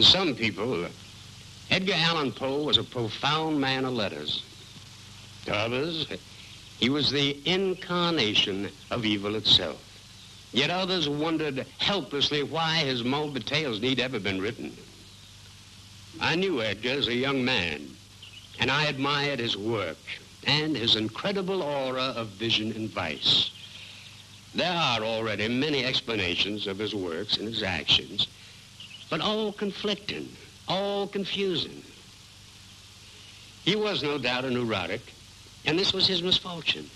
To some people, Edgar Allan Poe was a profound man of letters. To others, he was the incarnation of evil itself. Yet others wondered helplessly why his morbid tales need ever been written. I knew Edgar as a young man, and I admired his work and his incredible aura of vision and vice. There are already many explanations of his works and his actions, but all conflicting, all confusing. He was no doubt a neurotic, and this was his misfortune.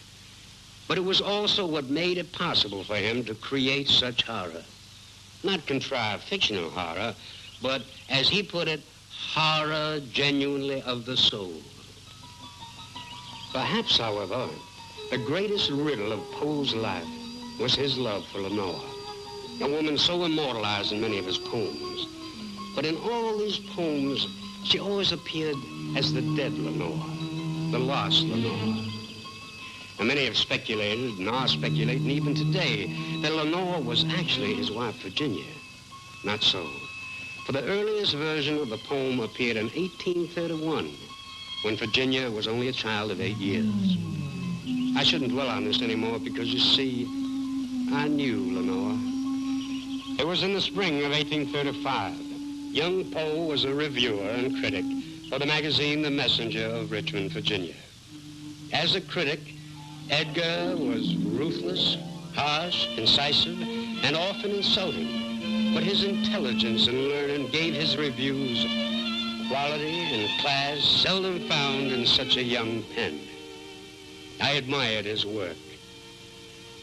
But it was also what made it possible for him to create such horror. Not contrived fictional horror, but, as he put it, horror genuinely of the soul. Perhaps, however, the greatest riddle of Poe's life was his love for Lenore, a woman so immortalized in many of his poems. But in all these poems, she always appeared as the dead Lenore, the lost Lenore. And many have speculated, and are speculating even today, that Lenore was actually his wife, Virginia. Not so. For the earliest version of the poem appeared in 1831, when Virginia was only a child of 8 years. I shouldn't dwell on this anymore because, you see, I knew Lenore. It was in the spring of 1835. Young Poe was a reviewer and critic for the magazine The Messenger of Richmond, Virginia. As a critic, Edgar was ruthless, harsh, incisive, and often insulting. But his intelligence and learning gave his reviews quality and class seldom found in such a young pen. I admired his work.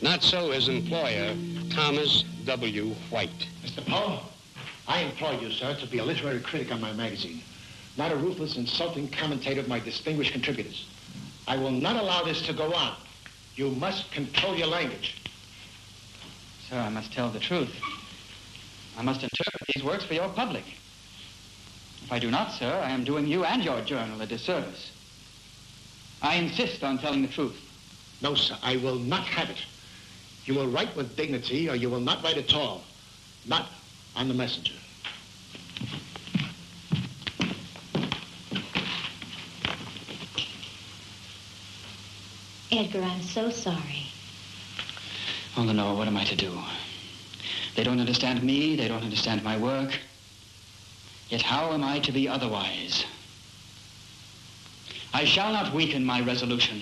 Not so his employer, Thomas W. White. Mr. Poe, I implore you, sir, to be a literary critic on my magazine, not a ruthless, insulting commentator of my distinguished contributors. I will not allow this to go on. You must control your language. Sir, I must tell the truth. I must interpret these works for your public. If I do not, sir, I am doing you and your journal a disservice. I insist on telling the truth. No, sir, I will not have it. You will write with dignity, or you will not write at all. Not on the Messenger. Edgar, I'm so sorry. Oh, Lenore, what am I to do? They don't understand me, they don't understand my work. Yet how am I to be otherwise? I shall not weaken my resolution.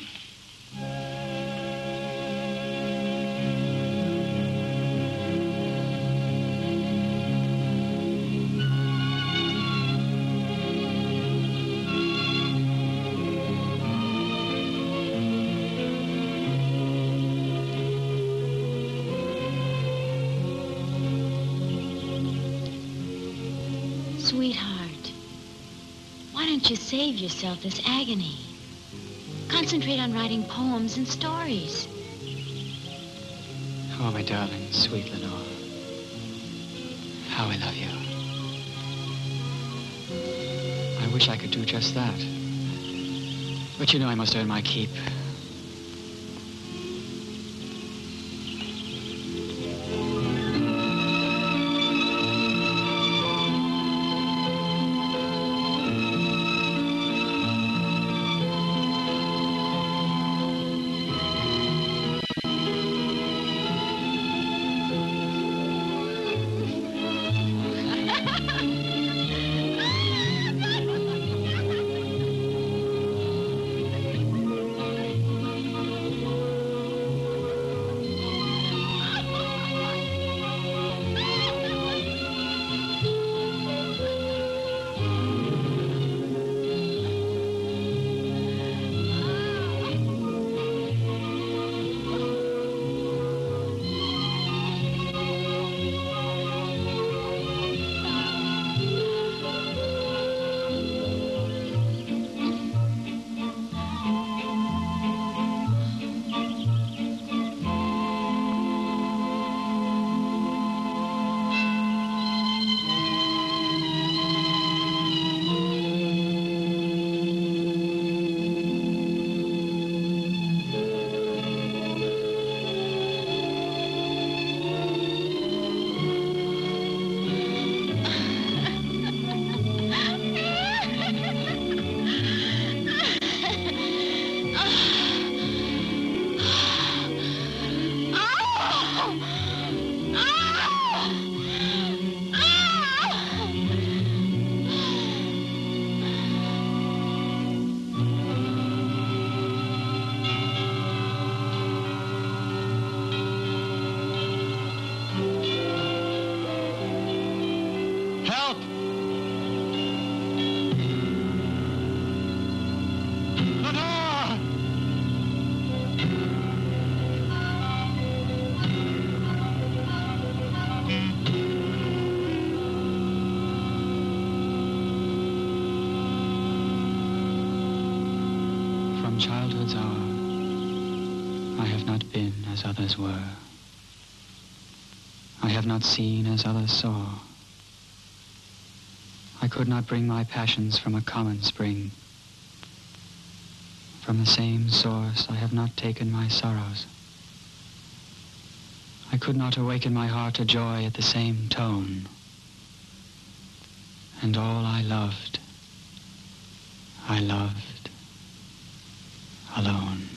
Sweetheart, why don't you save yourself this agony? Concentrate on writing poems and stories. Oh, my darling, sweet Lenore. How I love you. I wish I could do just that. But you know I must earn my keep. not been as others were. I have not seen as others saw. I could not bring my passions from a common spring. From the same source I have not taken my sorrows. I could not awaken my heart to joy at the same tone. And all I loved alone.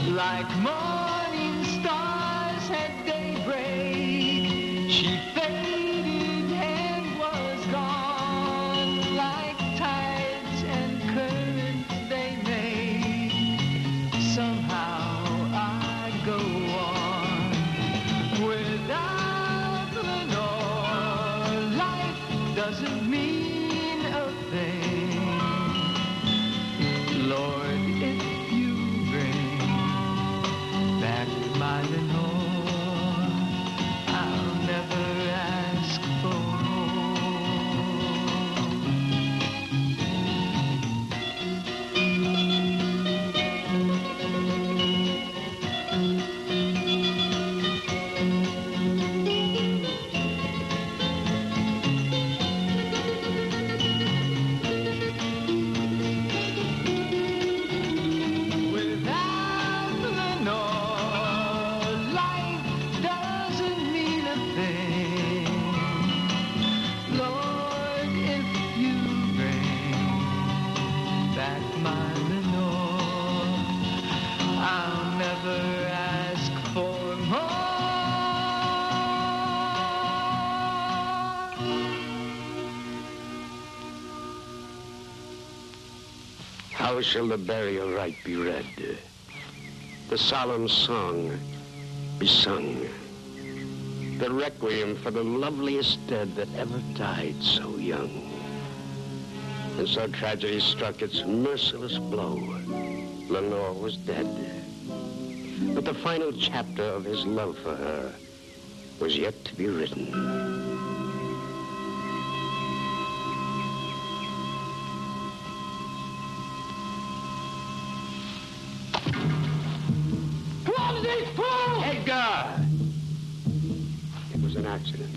Like morning stars at daybreak, she faded and was gone. Like tides and currents they make, somehow I go on. Without Lenore, life doesn't mean a thing. Lord, if you bring back my Lenore, I'll never ask for How shall the burial rite be read? The solemn song be sung. The requiem for the loveliest dead that ever died so young. And so tragedy struck its merciless blow. Lenore was dead. But the final chapter of his love for her was yet to be written. Edgar! It was an accident.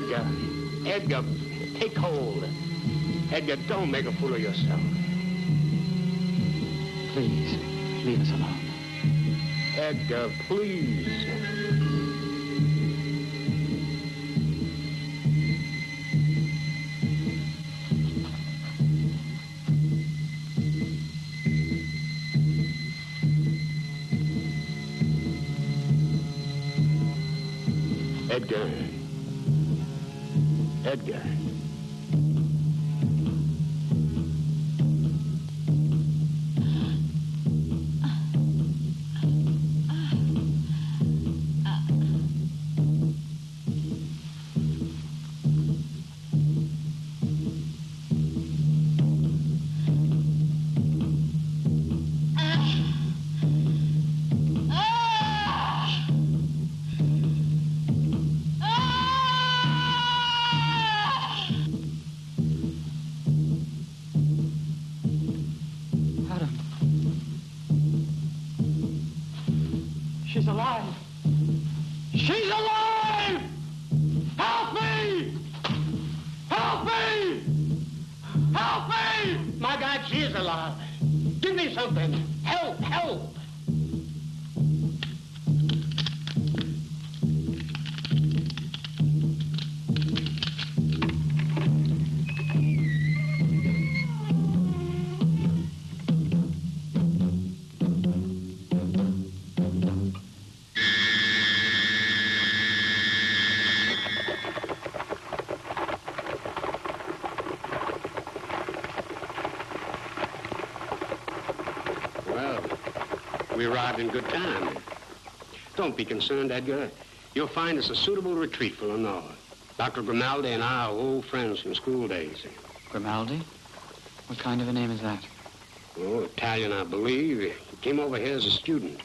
Edgar. Edgar, take hold. Edgar, don't make a fool of yourself. Please, leave us alone. Edgar, please. Edgar. Edgar. She's alive! She's alive! Help me! Help me! Help me! My God, she is alive. Give me something. Help, help. We arrived in good time. Don't be concerned, Edgar. You'll find us a suitable retreat for Lenore. Dr. Grimaldi and I are old friends from school days. Grimaldi? What kind of a name is that? Oh, Italian, I believe. He came over here as a student.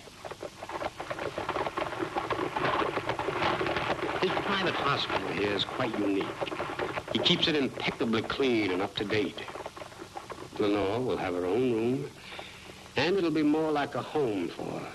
His private hospital here is quite unique. He keeps it impeccably clean and up to date. Lenore will have her own room, and it'll be more like a home for her.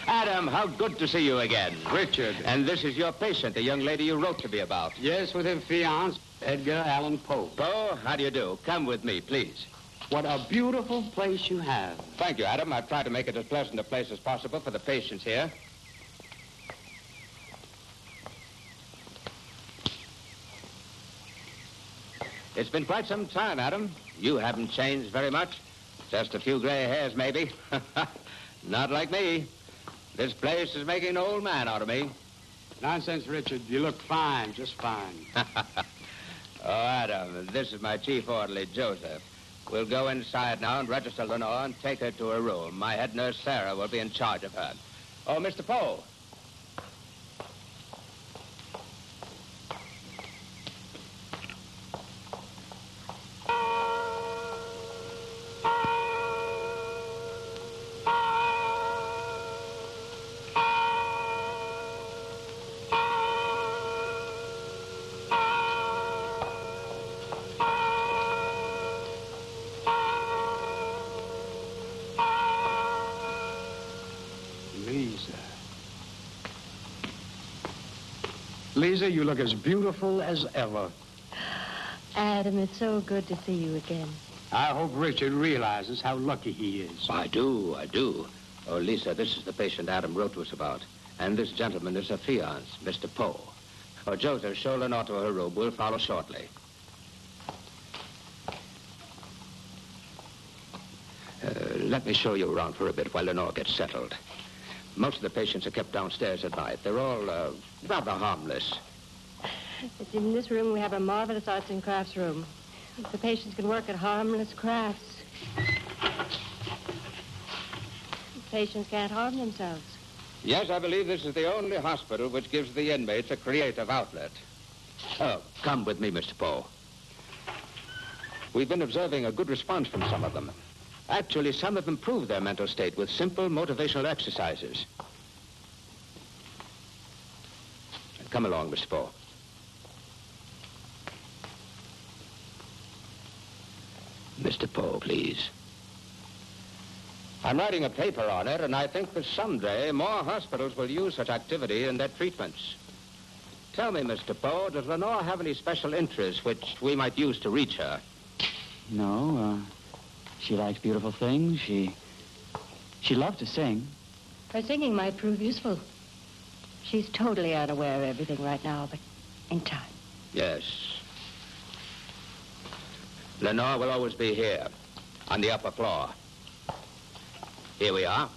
Adam, how good to see you again. Richard. And this is your patient, the young lady you wrote to me about. Yes, with her fiancé, Edgar Allan Poe. Poe, how do you do? Come with me, please. What a beautiful place you have. Thank you, Adam. I've tried to make it as pleasant a place as possible for the patients here. It's been quite some time, Adam. You haven't changed very much. Just a few gray hairs, maybe. Not like me. This place is making an old man out of me. Nonsense, Richard. You look fine, just fine. Oh, Adam, this is my chief orderly, Joseph. We'll go inside now and register Lenore and take her to her room. My head nurse, Sarah, will be in charge of her. Oh, Mr. Poe. Lisa, you look as beautiful as ever. Adam, it's so good to see you again. I hope Richard realizes how lucky he is. I do. Oh, Lisa, this is the patient Adam wrote to us about. And this gentleman is her fiancé, Mr. Poe. Oh, Joseph, show Lenore to her room. We'll follow shortly. Let me show you around for a bit while Lenore gets settled. Most of the patients are kept downstairs at night. They're all rather harmless. It's in this room we have a marvelous arts and crafts room. The patients can work at harmless crafts. patients can't harm themselves. Yes, I believe this is the only hospital which gives the inmates a creative outlet. Oh, come with me, Mr. Poe. We've been observing a good response from some of them. Actually, some have improved their mental state with simple motivational exercises. Come along, Mr. Poe. Mr. Poe, please. I'm writing a paper on it, and I think that someday more hospitals will use such activity in their treatments. Tell me, Mr. Poe, does Lenore have any special interests which we might use to reach her? No, she likes beautiful things. She loves to sing. Her singing might prove useful. She's totally unaware of everything right now, but in time. Yes. Lenore will always be here, on the upper floor. Here we are.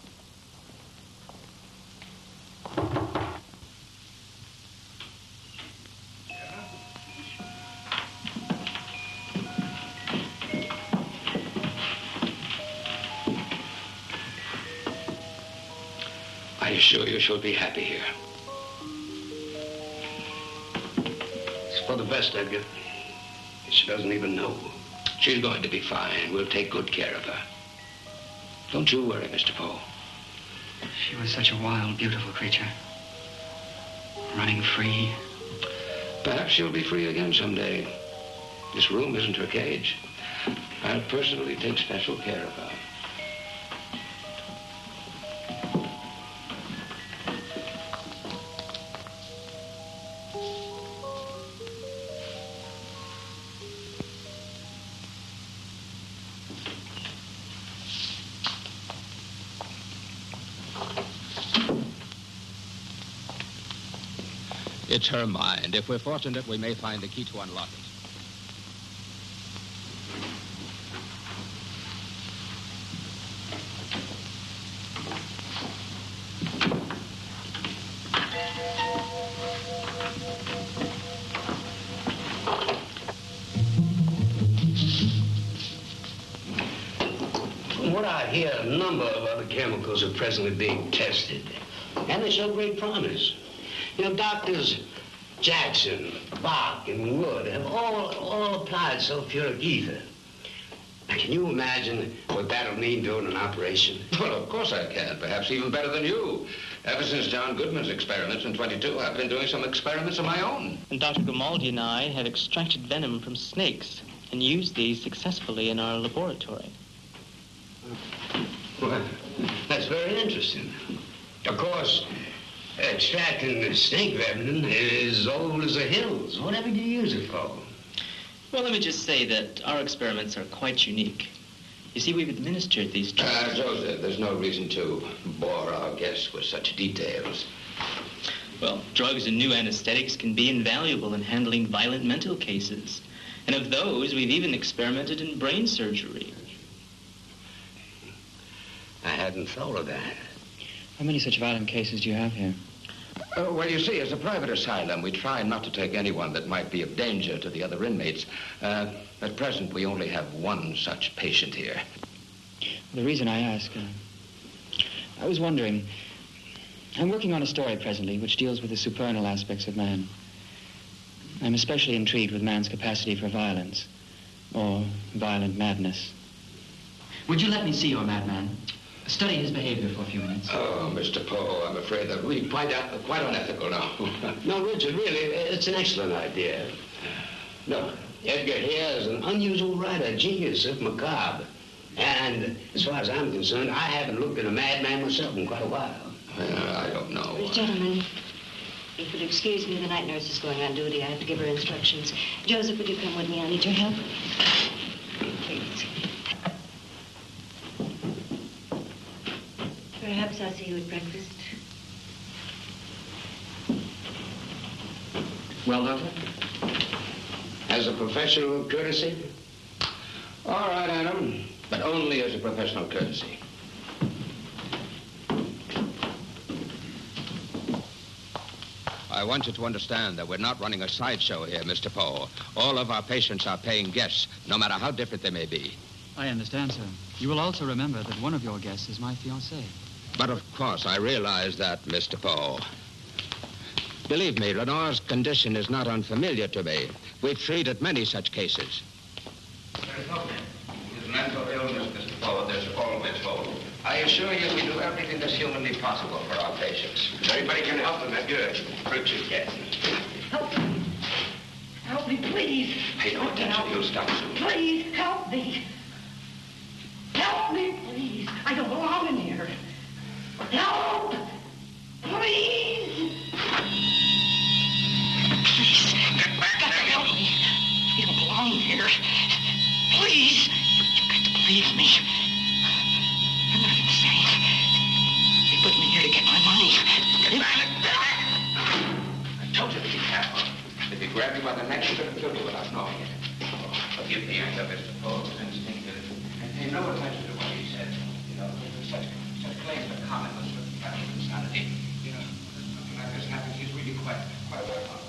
I assure you she'll be happy here. It's for the best, Edgar. She doesn't even know. She's going to be fine. We'll take good care of her. Don't you worry, Mr. Poe. She was such a wild, beautiful creature. Running free. Perhaps she'll be free again someday. This room isn't her cage. I'll personally take special care of her. It's her mind. If we're fortunate, we may find the key to unlock it. From what I hear, a number of other chemicals are presently being tested, and they show great promise. You know, doctors Jackson, Bach, and Wood have all applied sulfuric ether. Now, can you imagine what that'll mean during an operation? Well, of course I can. Perhaps even better than you. Ever since John Goodman's experiments in 22, I've been doing some experiments of my own. And Dr. Grimaldi and I have extracted venom from snakes and used these successfully in our laboratory. Well, that's very interesting. Of course, extracting snake venom is as old as the hills. Whatever do you use it for? Well, let me just say that our experiments are quite unique. You see, we've administered these drugs. Joseph, there's no reason to bore our guests with such details. Well, drugs and new anesthetics can be invaluable in handling violent mental cases. And of those, we've even experimented in brain surgery. I hadn't thought of that. How many such violent cases do you have here? Well, you see, as a private asylum, we try not to take anyone that might be of danger to the other inmates. At present, we only have one such patient here. The reason I ask, I was wondering, I'm working on a story presently which deals with the supernal aspects of man. I'm especially intrigued with man's capacity for violence, or violent madness. Would you let me see your madman? Study his behavior for a few minutes. Oh, Mr. Poe, I'm afraid that would be quite unethical now. No, Richard, really, it's an excellent idea. No, Edgar here is an unusual writer, genius of macabre. And as far as I'm concerned, I haven't looked at a madman myself in quite a while. I don't know. Gentlemen, if you'll excuse me, the night nurse is going on duty. I have to give her instructions. Joseph, would you come with me? I need your help. Please. Perhaps I'll see you at breakfast. Well, Doctor? As a professional courtesy? All right, Adam, but only as a professional courtesy. I want you to understand that we're not running a sideshow here, Mr. Poe. All of our patients are paying guests, no matter how different they may be. I understand, sir. You will also remember that one of your guests is my fiancée. But of course, I realize that, Mr. Poe. Believe me, Lenore's condition is not unfamiliar to me. We've treated many such cases. There's no his mental illness, Mr. Poe. There's always hope. I assure you we do everything that's humanly possible for our patients. If anybody can help them, that's good. Richard, yes. Help me. Help me, please. Pay no attention. You'll stop soon. Please, help me. Help me, please. I don't belong in here. Help! Please! Please. Get back there, Help me. You don't belong here. Please. You've got to believe me. I'm not insane. They put me here to get my money. Get back. I told you to be careful. If he grabbed you by the neck, he could have killed you without knowing it. Oh, forgive me, I know Mr. Poe's instinctive. And pay no attention to what he said. You know, such claims of commoneness with cattle insanity. You know, when something like this happens, he's really quite well off.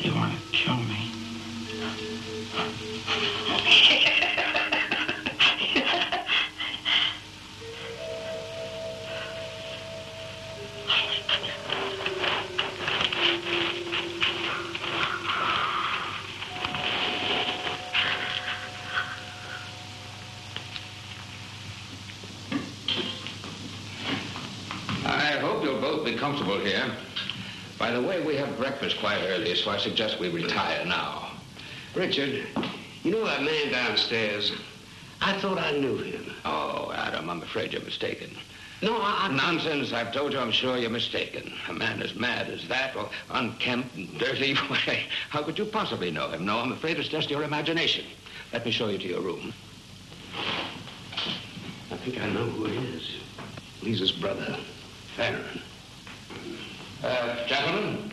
They want to kill me. I hope you'll both be comfortable here. By the way, we have breakfast quite early, so I suggest we retire now. Richard, you know that man downstairs? I thought I knew him. Oh, Adam, I'm afraid you're mistaken. No, Nonsense. I've told you I'm sure you're mistaken. A man as mad as that, or unkempt and dirty, why, how could you possibly know him? No, I'm afraid it's just your imagination. Let me show you to your room. I think I know who he is. Lisa's brother, Farron. Gentlemen.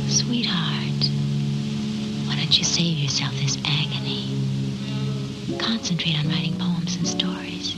Sweetheart, why don't you save yourself this agony? Concentrate on writing poems and stories.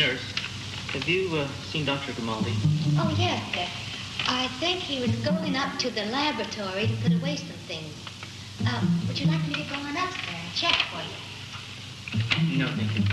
Nurse, have you seen Dr. Grimaldi? Oh, yes, sir. I think he was going up to the laboratory to put away some things. Would you like me to go on up there and check for you? No, thank you.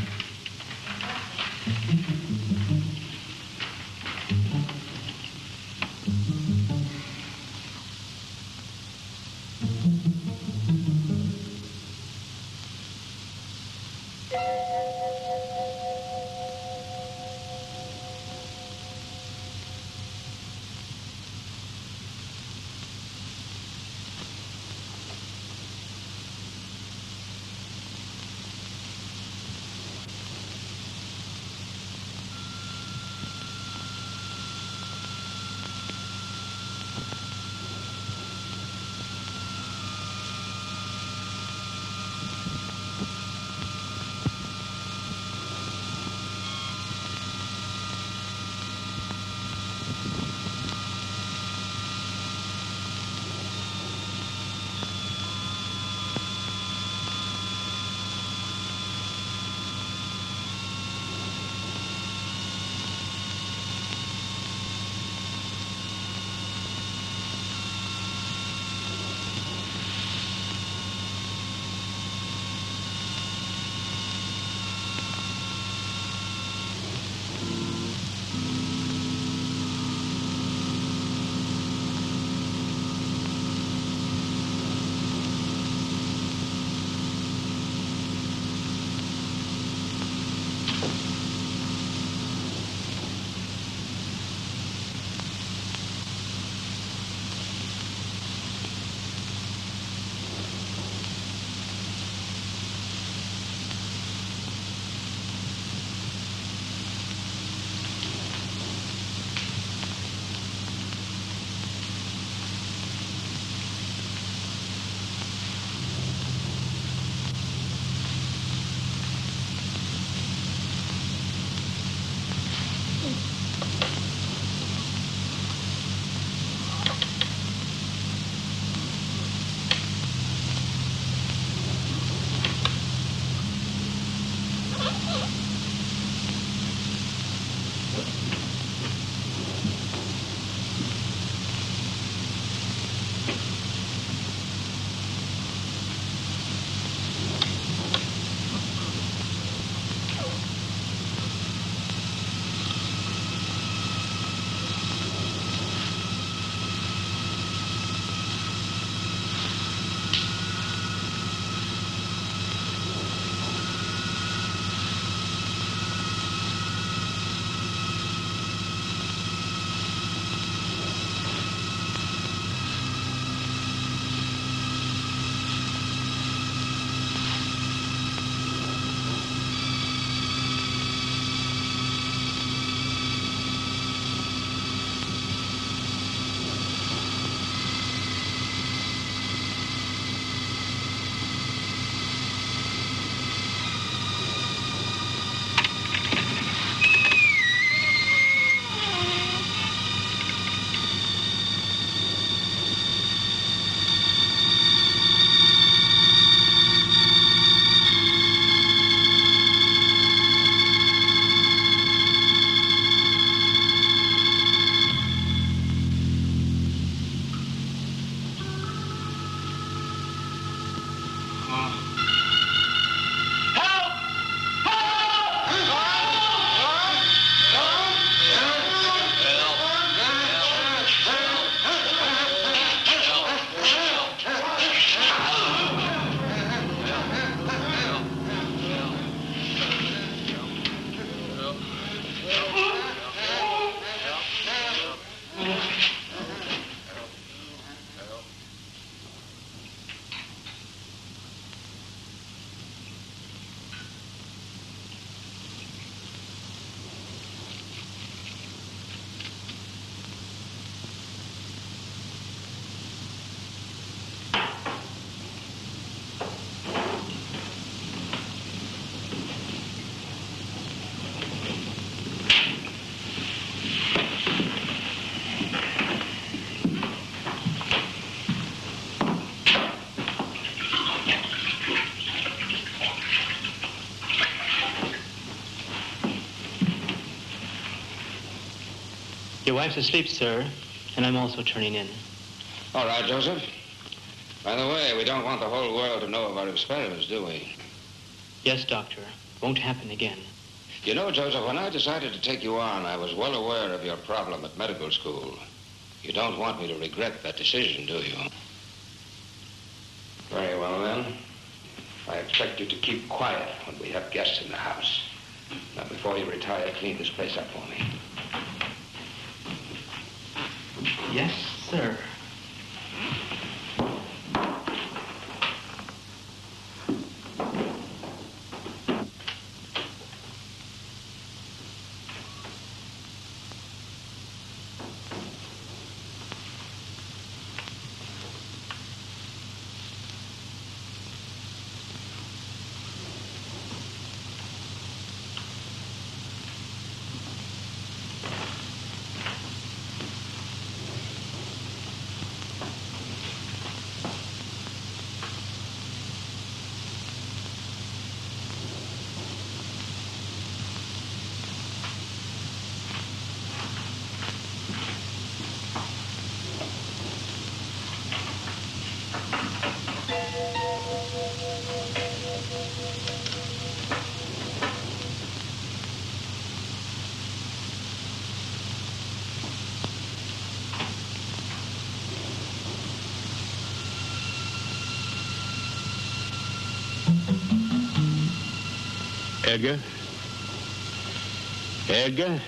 wife's asleep, sir, and I'm also turning in. All right, Joseph. By the way, we don't want the whole world to know of our experiments, do we? Yes, Doctor. Won't happen again. You know, Joseph, when I decided to take you on, I was well aware of your problem at medical school. You don't want me to regret that decision, do you? Very well, then. I expect you to keep quiet when we have guests in the house. Now, before you retire, clean this place up for me. Yes, sir. Edgar? Edgar?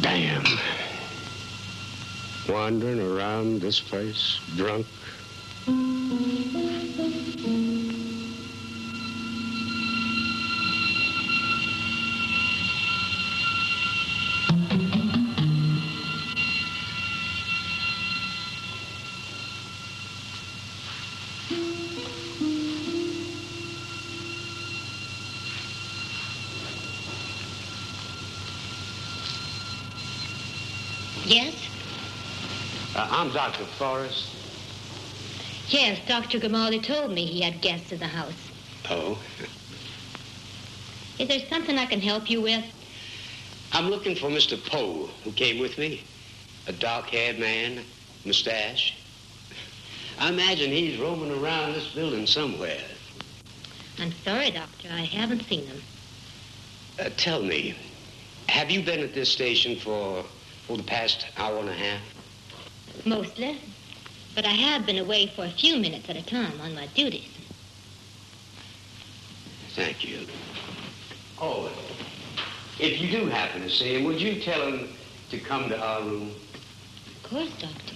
Damn. Wandering around this place, drunk. Yes? I'm Dr. Forrest. Yes, Dr. Grimaldi told me he had guests in the house. Oh? Is there something I can help you with? I'm looking for Mr. Poe, who came with me. A dark-haired man, mustache. I imagine he's roaming around this building somewhere. I'm sorry, Doctor. I haven't seen him. Tell me, have you been at this station for the past hour and a half? Mostly. But I have been away for a few minutes at a time on my duties. Thank you. Oh, if you do happen to see him, would you tell him to come to our room? Of course, Doctor.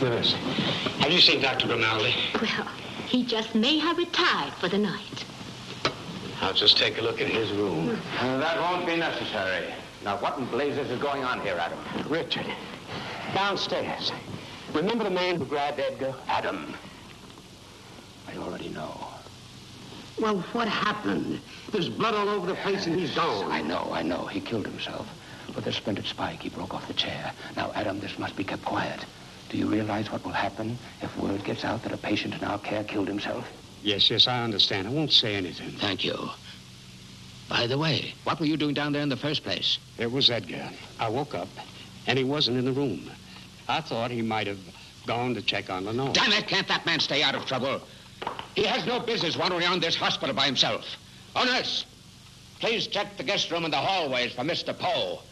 Nurse, have you seen Dr. Grimaldi? Well, he just may have retired for the night. I'll just take a look at his room. That won't be necessary. Now, what in blazes is going on here, Adam? Richard, downstairs. Remember the man who grabbed Edgar? Adam. I already know. Well, what happened? There's blood all over the place and he's gone. I know. He killed himself. With a splintered spike, he broke off the chair. Now, Adam, this must be kept quiet. Do you realize what will happen if word gets out that a patient in our care killed himself? Yes, I understand. I won't say anything. Thank you. By the way, what were you doing down there in the first place? It was Edgar. I woke up, and he wasn't in the room. I thought he might have gone to check on Lenore. Damn it, can't that man stay out of trouble? He has no business wandering around this hospital by himself. Oh, nurse, please check the guest room and the hallways for Mr. Poe.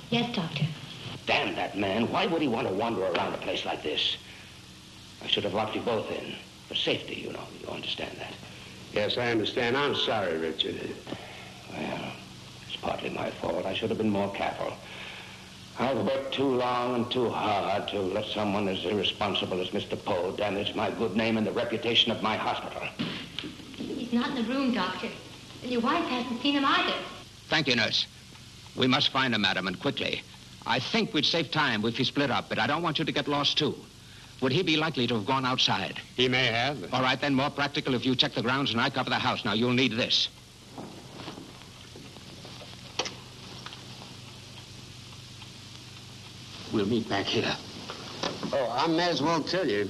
Yes, Doctor. Damn that man. Why would he want to wander around a place like this? I should have locked you both in. For safety, you know. You understand that? Yes, I understand. I'm sorry, Richard. Well, it's partly my fault. I should have been more careful. I've worked too long and too hard to let someone as irresponsible as Mr. Poe damage my good name and the reputation of my hospital. He's not in the room, Doctor. And your wife hasn't seen him either. Thank you, nurse. We must find him, madam, and quickly. I think we'd save time if he split up, but I don't want you to get lost, too. Would he be likely to have gone outside? He may have. All right, then, more practical if you check the grounds and I cover the house. Now, you'll need this. We'll meet back here. Oh, I may as well tell you.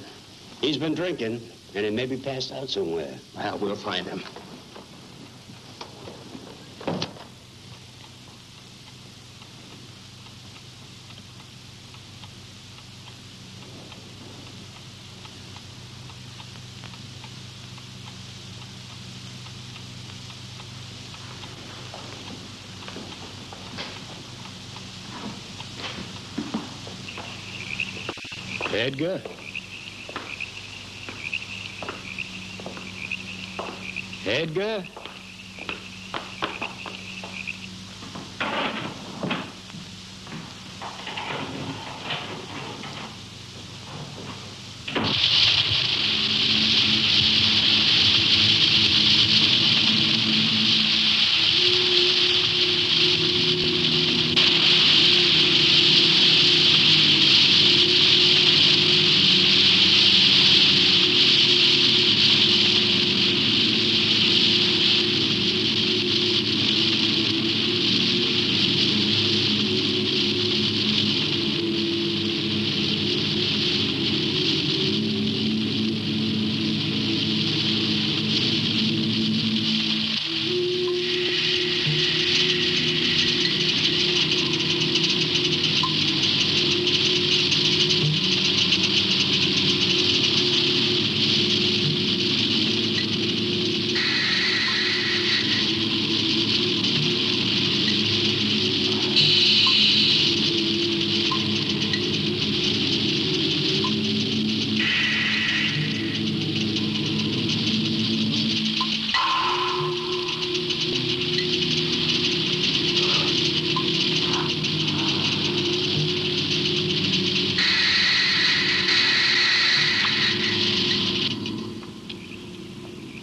He's been drinking, and he may be passed out somewhere. Well, we'll find him. Edgar? Edgar?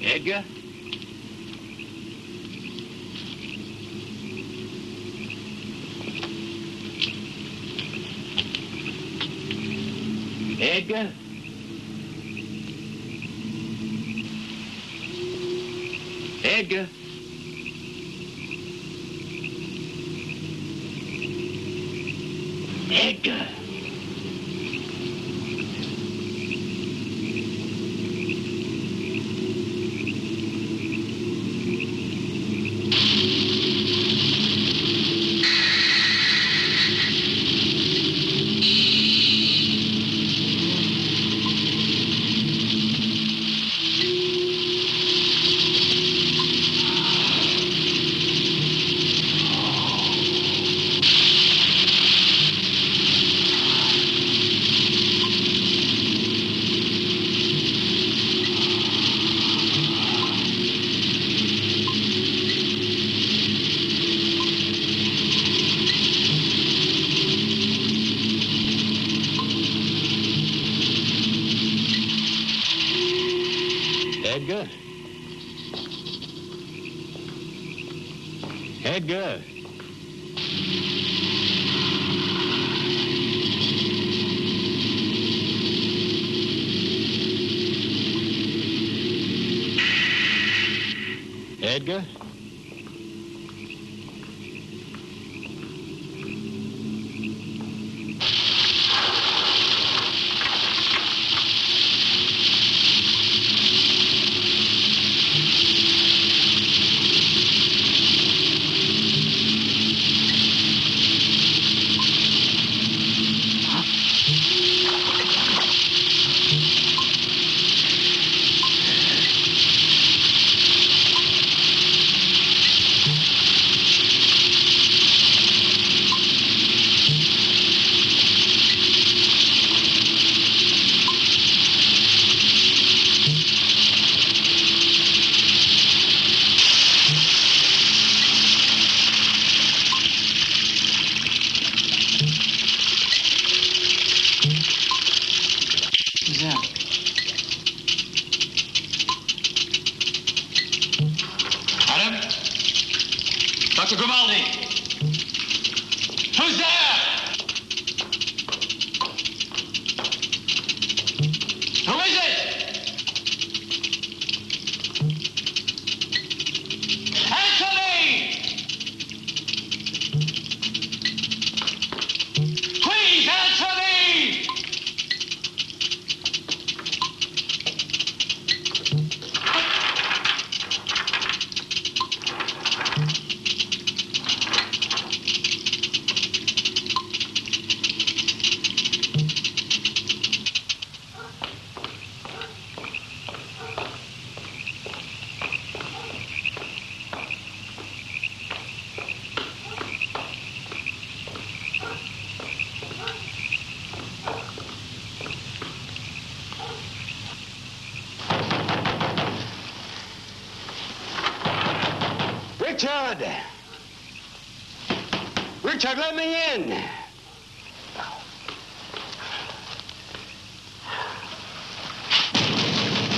Edgar? Edgar? Edgar? Edgar? Edgar? Edgar? Edgar? Dr. Grimaldi! Who's there? Who is it? Answer me! Please answer me! Richard! Richard, let me in!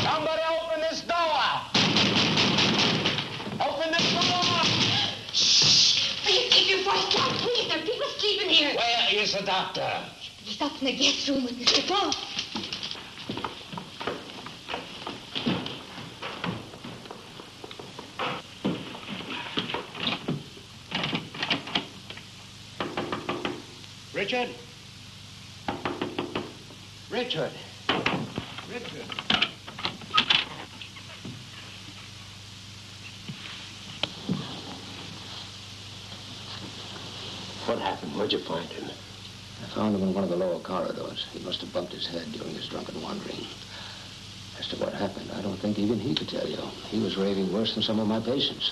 Somebody open this door! Open this door! Shh! Please keep your voice down, please. There are people sleeping here. Where is the doctor? He's up in the guest room with Mr. Paul. Richard? Richard? Richard? What happened? Where'd you find him? I found him in one of the lower corridors. He must have bumped his head during his drunken wandering. As to what happened, I don't think even he could tell you. He was raving worse than some of my patients.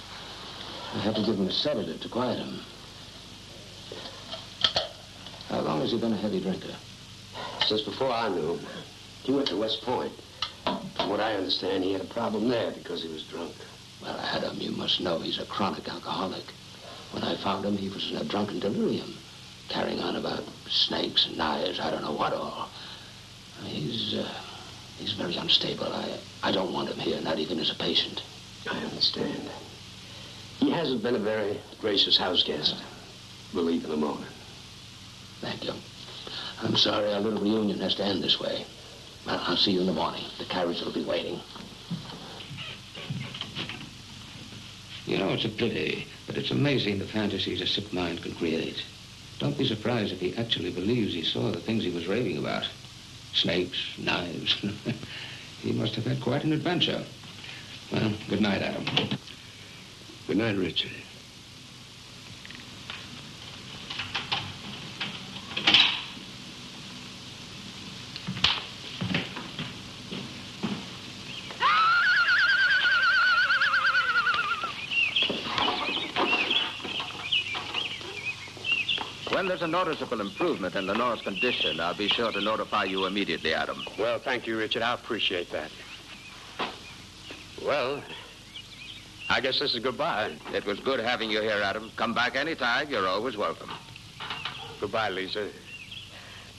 I had to give him a sedative to quiet him. How long has he been a heavy drinker? Since before I knew him. He went to West Point. From what I understand, he had a problem there because he was drunk. Well, Adam, you must know he's a chronic alcoholic. When I found him, he was in a drunken delirium, carrying on about snakes and knives, I don't know what all. He's very unstable. I don't want him here, not even as a patient. I understand. He hasn't been a very gracious house guest. We'll leave in the morning. Thank you. I'm sorry our little reunion has to end this way. Well, I'll see you in the morning. The carriage will be waiting. You know, it's a pity, but it's amazing the fantasies a sick mind can create. Don't be surprised if he actually believes he saw the things he was raving about. Snakes, knives. He must have had quite an adventure. Well, good night, Adam. Good night, Richard. When there's a noticeable improvement in Lenore's condition, I'll be sure to notify you immediately, Adam. Well, thank you, Richard. I appreciate that. Well, I guess this is goodbye. It was good having you here, Adam. Come back anytime. You're always welcome. Goodbye, Lisa.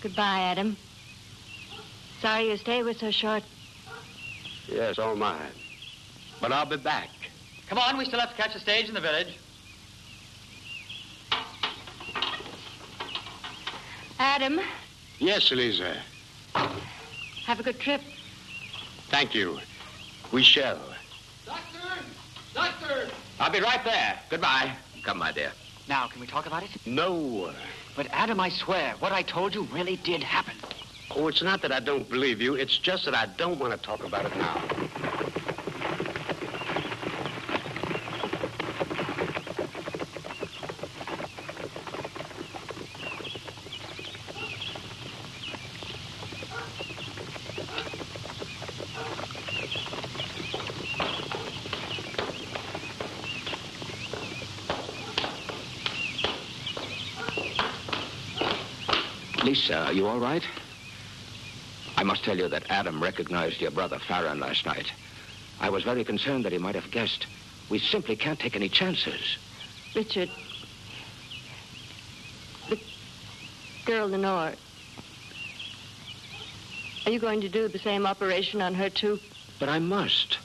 Goodbye, Adam. Sorry your stay was so short. Yes, all mine. but I'll be back. Come on, we still have to catch a stage in the village. Adam, Yes, Eliza. have a good trip. Thank you. We shall. Doctor! Doctor! I'll be right there. Goodbye. Come, my dear. Now, can we talk about it? No. But Adam, I swear, what I told you really did happen. Oh, it's not that I don't believe you. It's just that I don't want to talk about it now. Lisa, are you all right? I must tell you that Adam recognized your brother Farron last night. I was very concerned that he might have guessed. We simply can't take any chances. Richard, the girl Lenore, are you going to do the same operation on her, too? But I must.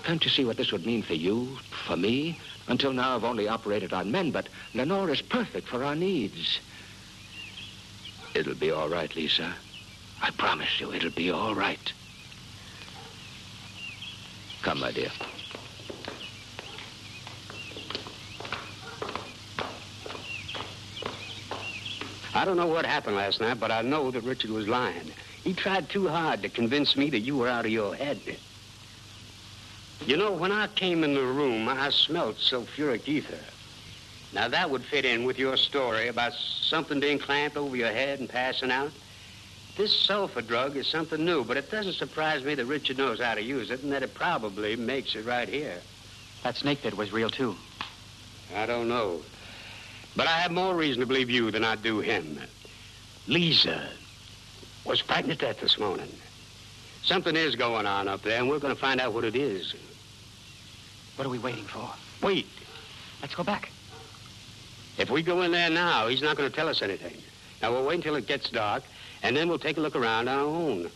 Can't you see what this would mean for you, for me? Until now, I've only operated on men, but Lenore is perfect for our needs. It'll be all right, Lisa. I promise you, it'll be all right. Come, my dear. I don't know what happened last night, but I know that Richard was lying. He tried too hard to convince me that you were out of your head. You know, when I came in the room, I smelled sulfuric ether. Now, that would fit in with your story about something being clamped over your head and passing out. This sulfur drug is something new, but it doesn't surprise me that Richard knows how to use it and that it probably makes it right here. That snake bit was real, too. I don't know. But I have more reason to believe you than I do him. Lisa was frightened to death this morning. Something is going on up there, and we're going to find out what it is. What are we waiting for? Wait. Let's go back. If we go in there now, he's not going to tell us anything. Now, we'll wait until it gets dark, and then we'll take a look around on our own.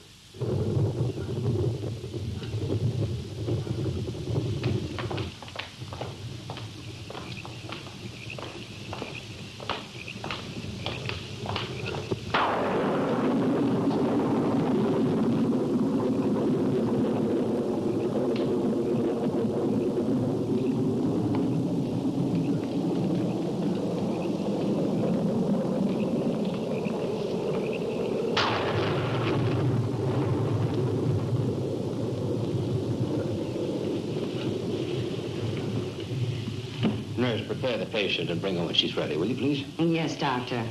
Nurse, prepare the patient and bring her when she's ready, will you, please? Yes, Doctor.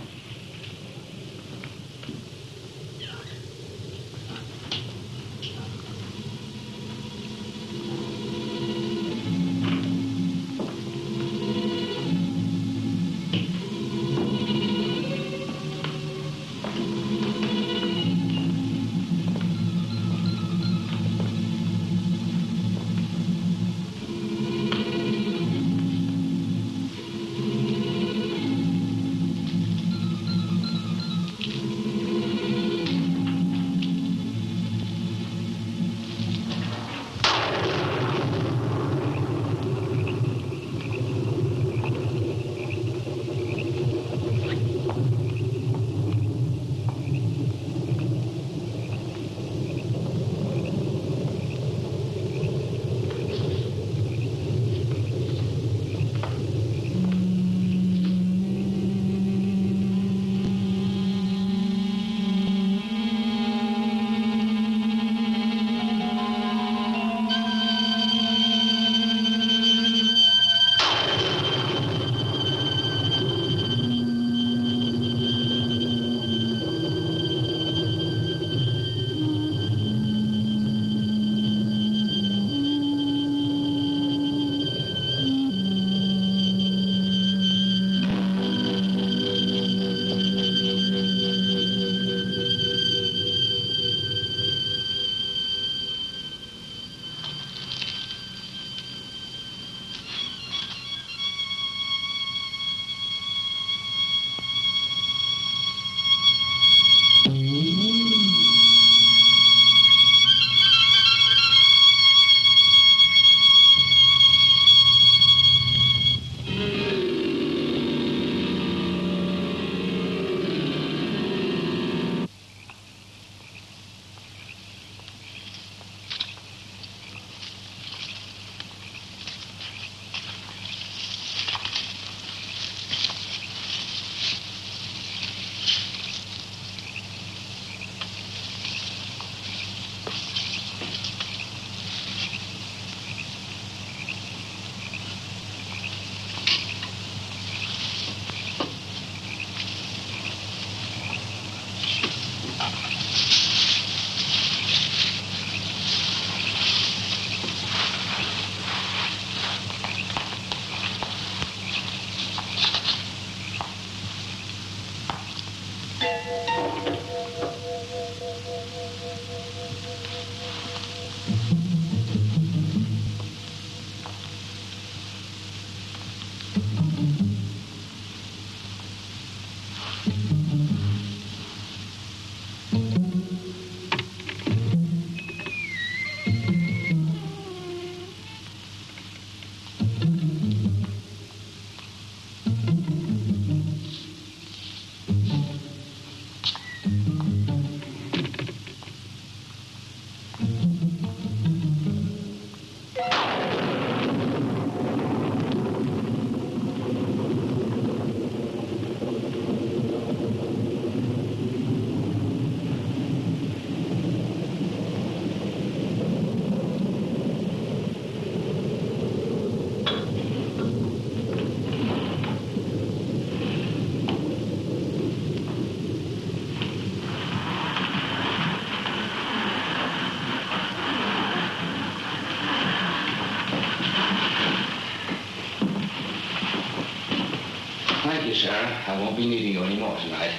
I won't be needing you anymore tonight.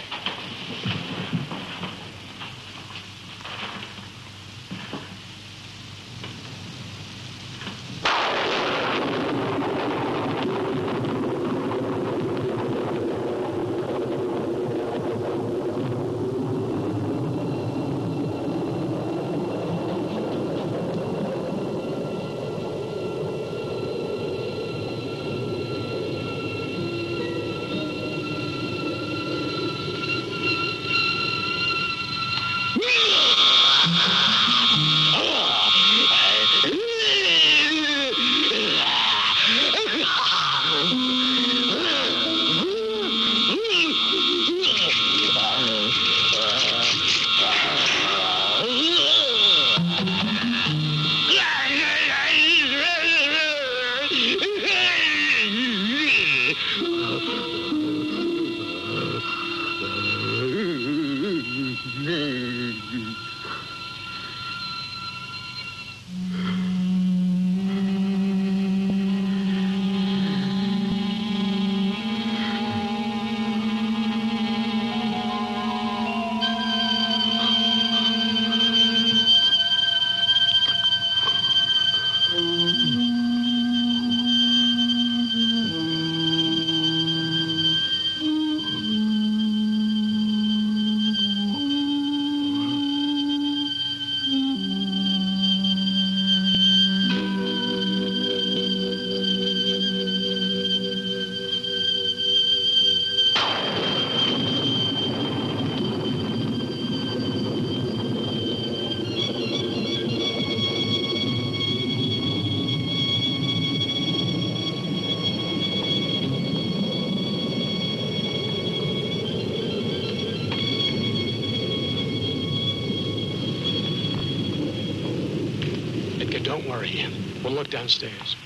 Don't worry. We'll look downstairs.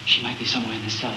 She might be somewhere in the cellars.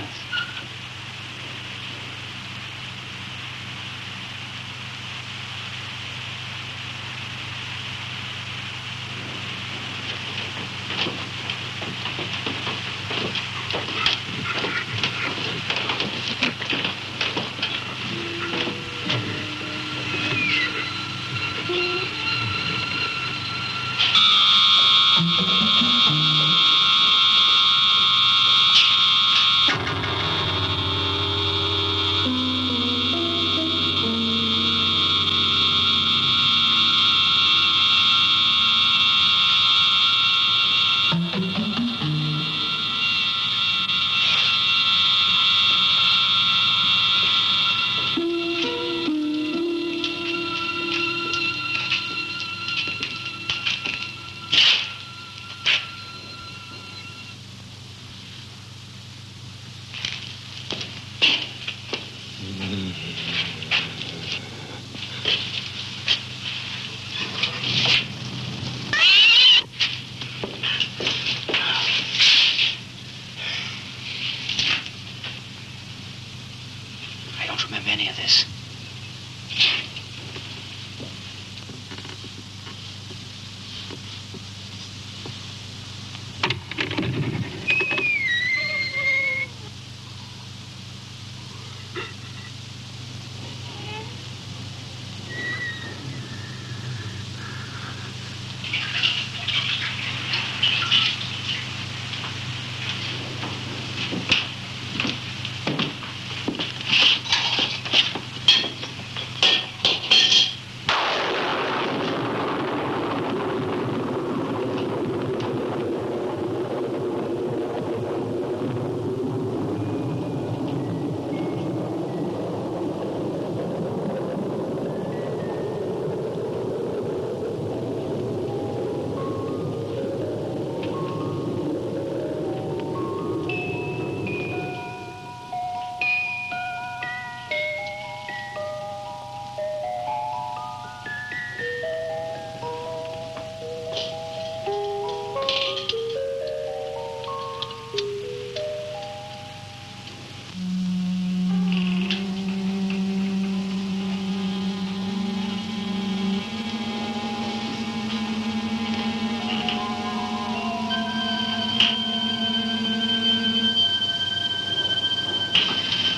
I don't remember any of this.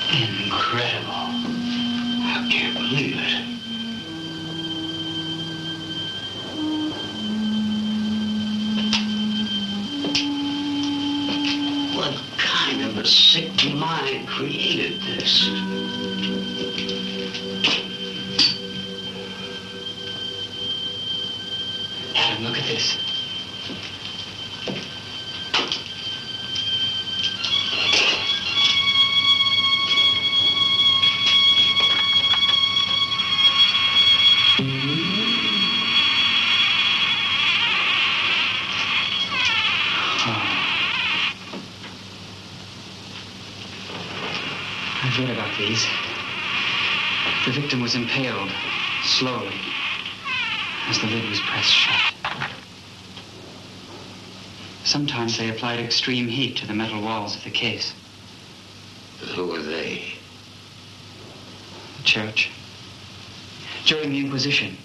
Incredible. I can't believe it. What kind of a sick mind created this? Adam, look at this. I've read about these. The victim was impaled, slowly, as the lid was pressed shut. Sometimes they applied extreme heat to the metal walls of the case. Who were they? The church. During the Inquisition.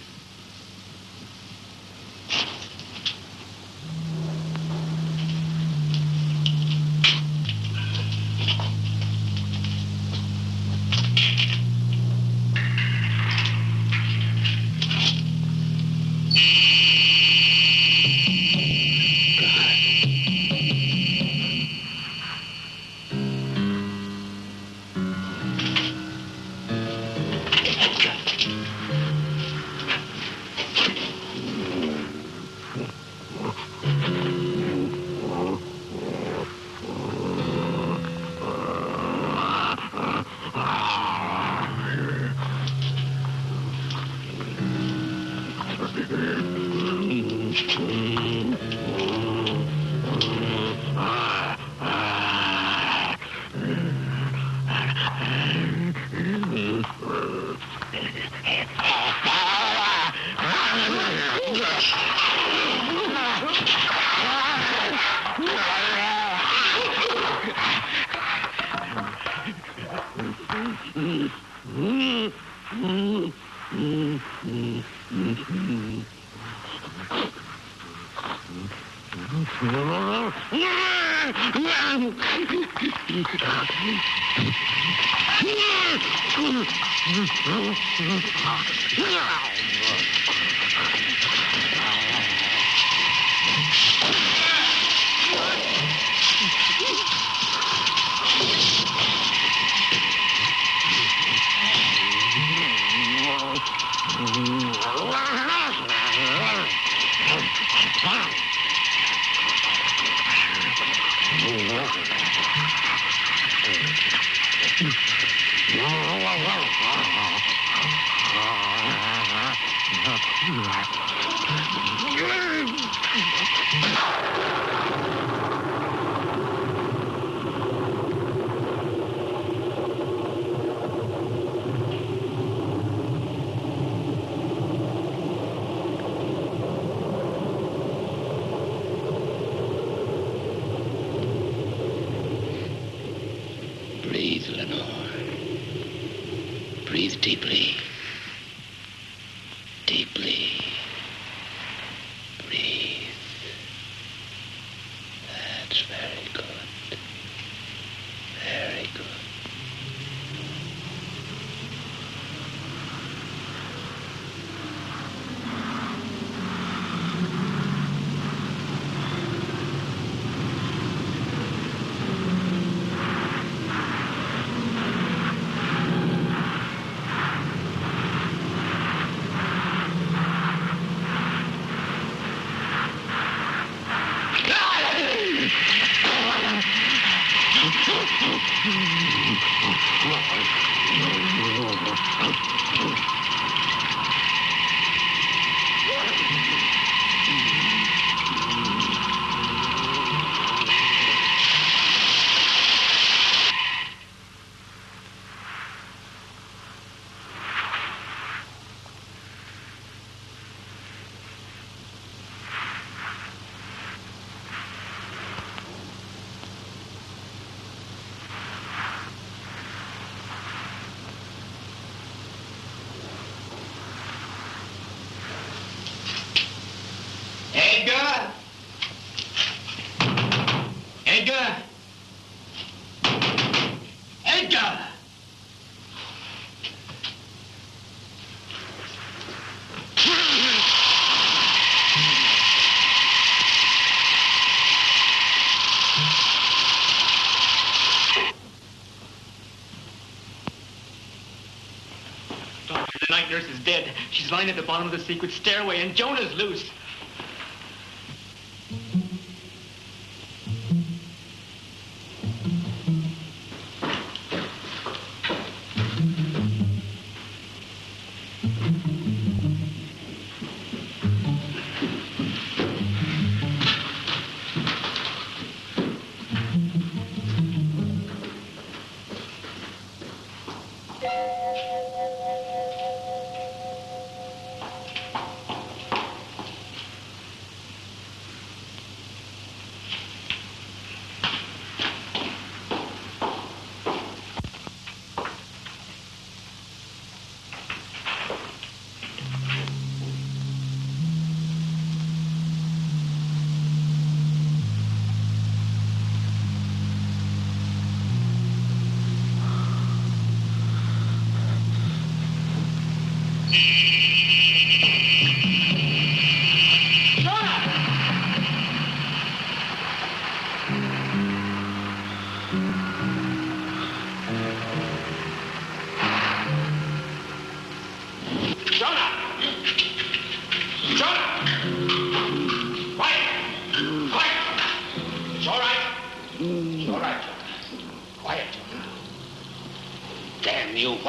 Breathe, Lenore. Breathe deeply. Deeply. Breathe. That's very good. Very good. Edgar! Edgar! Edgar! Doctor, the night nurse is dead. She's lying at the bottom of the secret stairway, and Jonah's loose.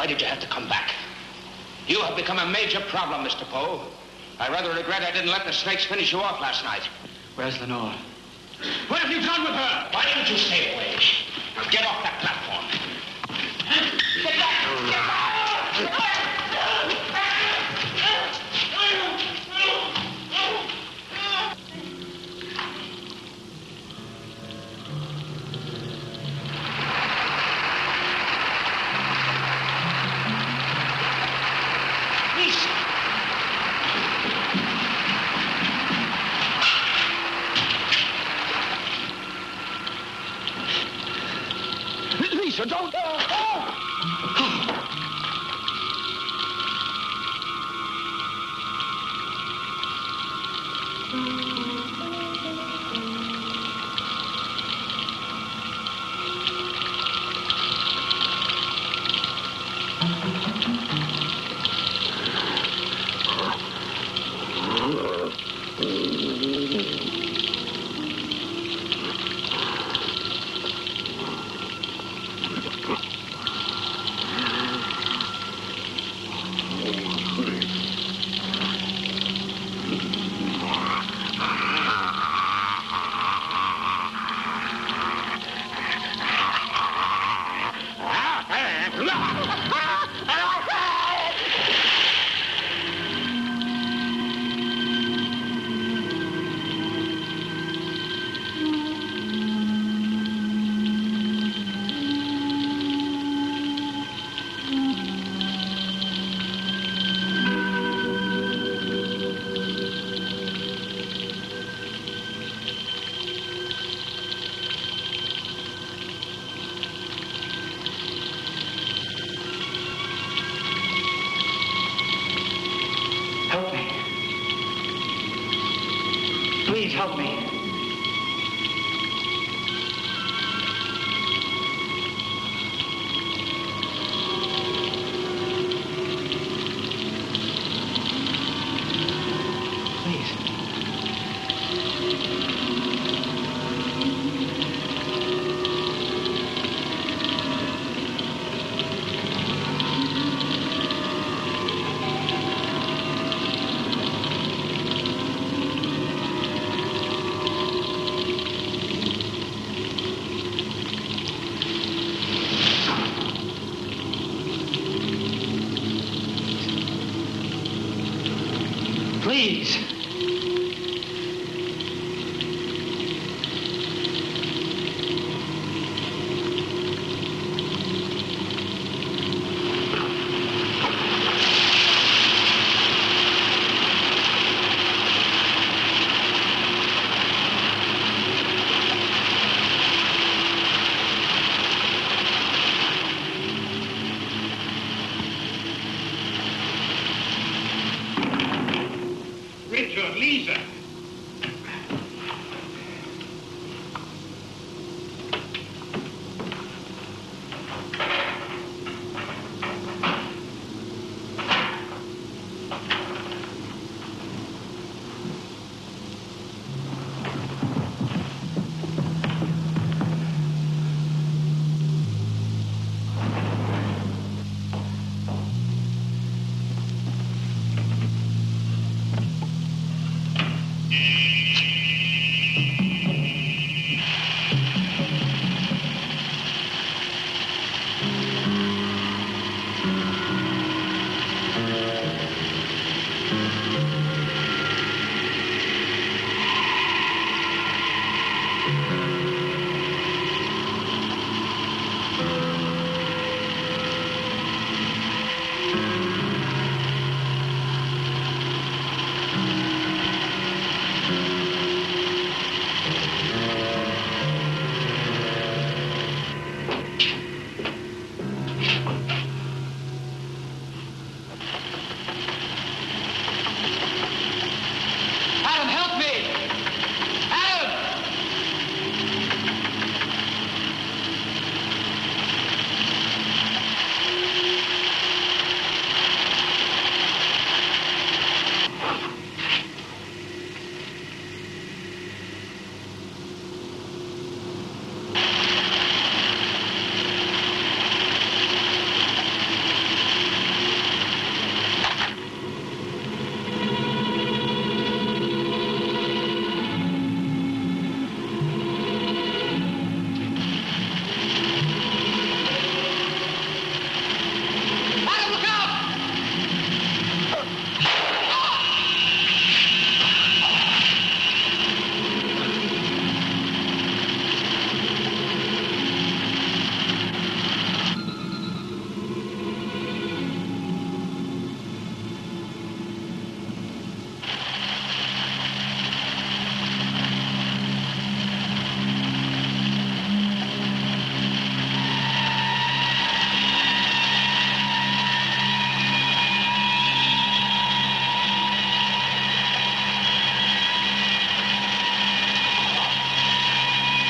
Why did you have to come back? You have become a major problem, Mr. Poe. I rather regret I didn't let the snakes finish you off last night. Where's Lenore? What have you done with her? Why didn't you stay away? Now get off that platform. Get back! Get back! Get back! Lisa, don't. Help me. Please help me.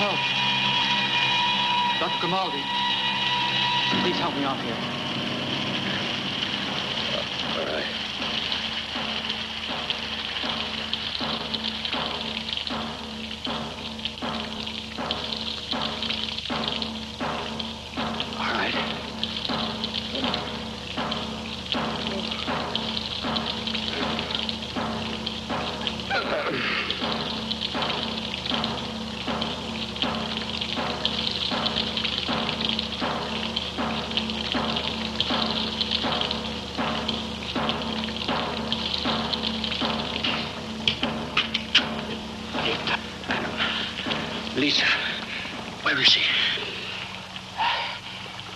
Poe. Dr. Grimaldi. Please help me out here. All right. Lisa, where is she?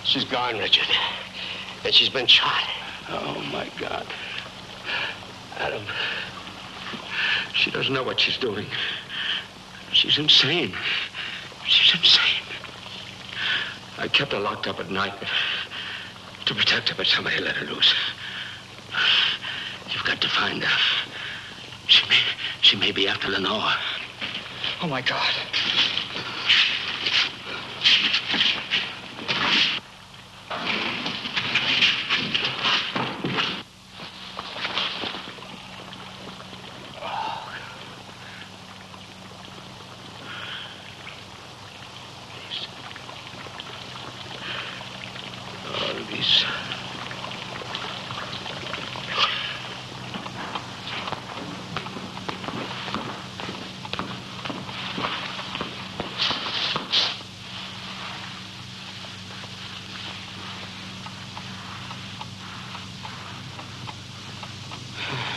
She's gone, Richard. And she's been shot. Oh, my God. Adam, she doesn't know what she's doing. She's insane. She's insane. I kept her locked up at night to protect her, but somebody let her loose. You've got to find her. She may be after Lenore. Oh, my God.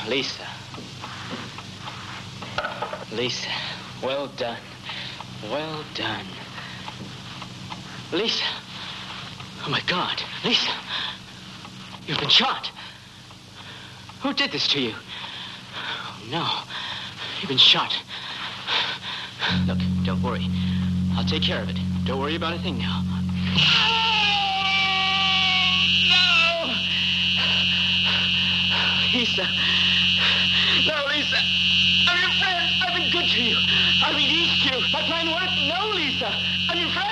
Lisa. Lisa, well done. Well done. Lisa. Oh, my God. Lisa. You've been shot. Who did this to you? Oh, no. You've been shot. Look, don't worry. I'll take care of it. Don't worry about a thing now. No! Lisa. No, Lisa. I'm your friend. I've been good to you. I released you. My plan worked. No, Lisa. I'm your friend.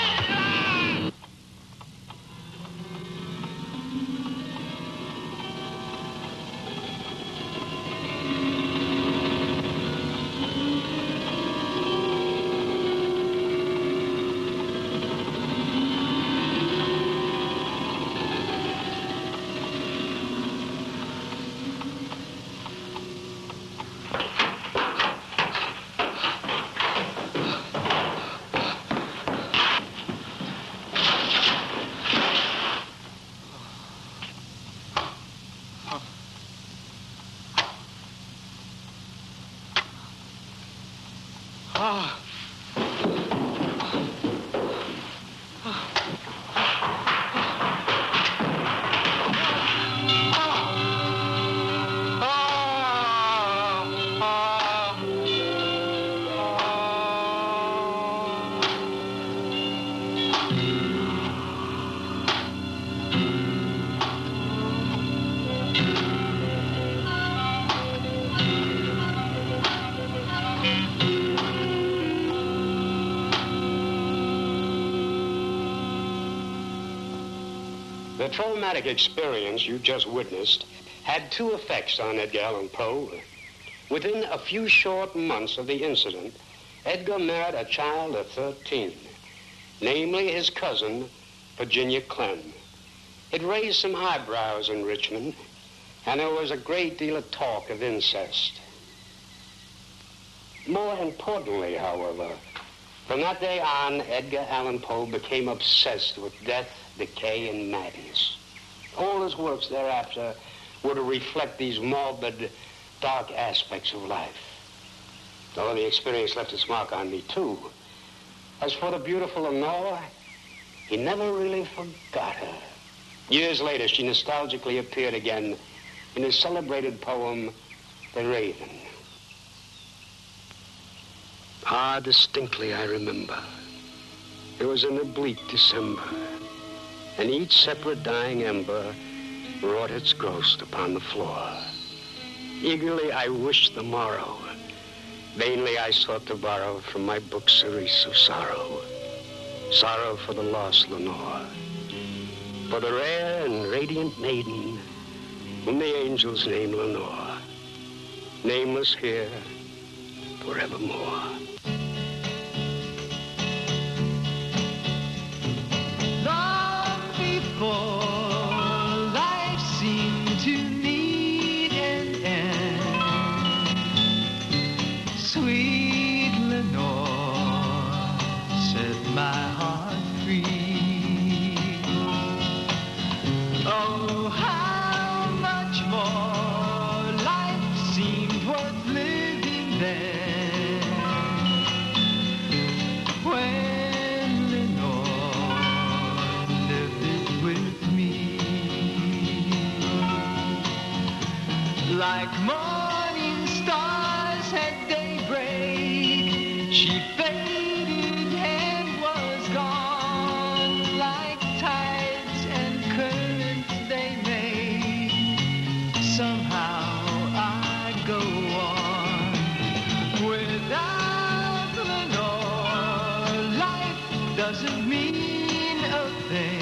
The traumatic experience you just witnessed had two effects on Edgar Allan Poe. Within a few short months of the incident, Edgar married a child of 13, namely his cousin, Virginia Clem. It raised some eyebrows in Richmond, and there was a great deal of talk of incest. More importantly, however, from that day on, Edgar Allan Poe became obsessed with death, decay, and madness. All his works thereafter were to reflect these morbid, dark aspects of life. Though the experience left its mark on me, too. As for the beautiful Lenore, he never really forgot her. Years later, she nostalgically appeared again in his celebrated poem, The Raven. Ah, distinctly I remember. It was in a bleak December, and each separate dying ember wrought its ghost upon the floor. Eagerly I wished the morrow, Vainly I sought to borrow from my books a wreath of sorrow. Sorrow for the lost Lenore. For the rare and radiant maiden whom the angels name Lenore. Nameless here forevermore. Long before life seemed to need an end, sweet Lenore set my heart free. Oh, how much more life seemed worth living then, when Lenore lived it with me. Like morning stars at daybreak, she faded and was gone. Like tides and currents they made, somehow I go on. Without Lenore, life doesn't mean a thing.